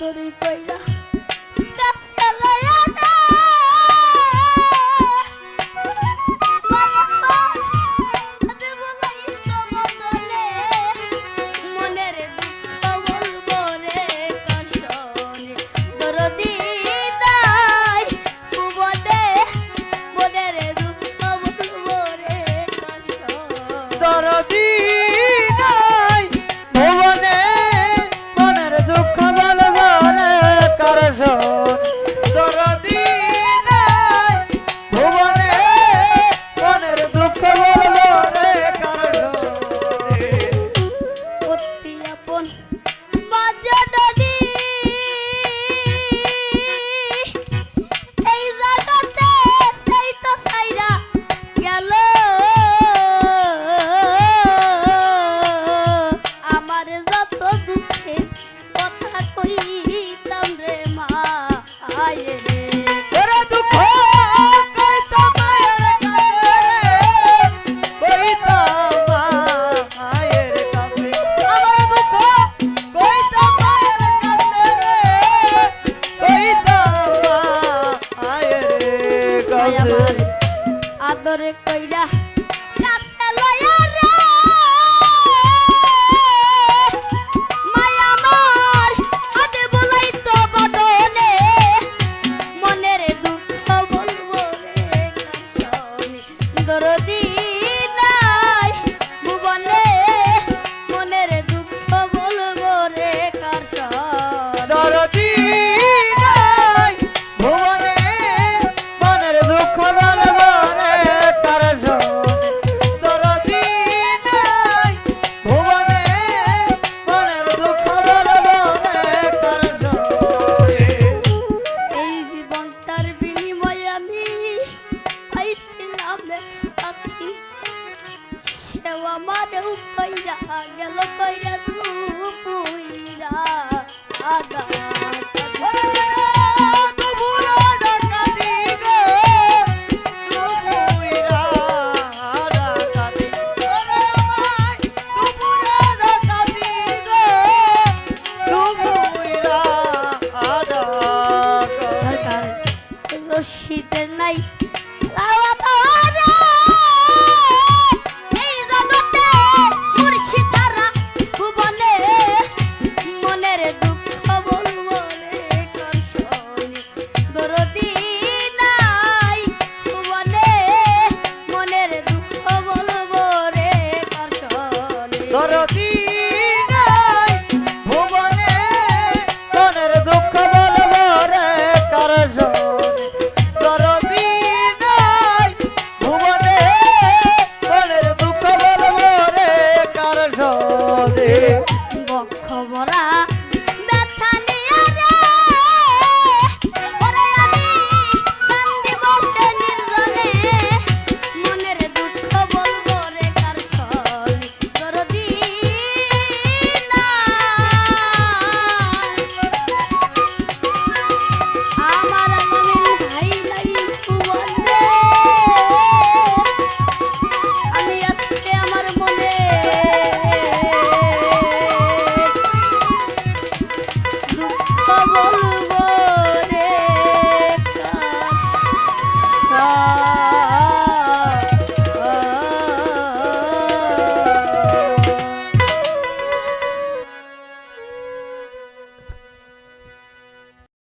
আদরে কইরা কাছে লয়া না আদে বলাই তো বদলে মনের দুঃখ বলবো রে কষ্টনে দরদি নাই ভুবনে মনের দুঃখ বলবো রে কষ্ট দরদি নাই ভুবনে মনের দুঃখ বলবো রে করশন দরদি নাই ভুবনে মনের দুঃখ বলবো রে করশন অতি আপন বাজননি এই জগতে সেই তো ছাইরা গেল আমার যত দুঃখের কথা কইতাম রে মা আয়ে রে ওরে দুঃখ কইতা মায়ের কাছে কইতা মায়ের কাছে আমার দুঃখ কইতা মায়ের কাছে কইতা মায়ের ভাই কাছে আমার আদরে কইরা কাছে লয়া রে মাই আমার আদে বলাই তো বদনে মনের দুঃখ বলবো রে কাশনি দরদি নাই ভুবনে মনের দুঃখ বলবো রে কাশনি দরদি নাই ভুবনে মনের দুঃখ বলবো রে করশন দরদি নাই ভুবনে মনের দুঃখ বলবো রে করশন এই জীবনটার বিনিময়ে আমি পাইছিলাম এক সাথী সেও আমারও কইরা গেল কইরা দুপুইরা আদা সরকার রশিদের নাই লাওয়া পাওয়া রে এই জগতে মুর্শিদ হারা ভুবনে মনের দুঃখ বলবো রে কর্ষণে দরদি নাই ভুবনে মনের দুঃখ বলবো রে কর্ষণে দরদি নাই ভুবনে মনের দুঃখ বলবো রে করশন দরদি নাই ভুবনে মনের দুঃখ বলবো রে করশন বক্ষ ভরা ব্যথা নিয়ে রে ওরে আমি কান্দি বসে নির্জনে মনের দুঃখ বলবো রে কার ছলে দরদি আমার আমিন ভাই নাই ভুবনে আমি আজকে আমার মনে দুঃখ বলবো রে কার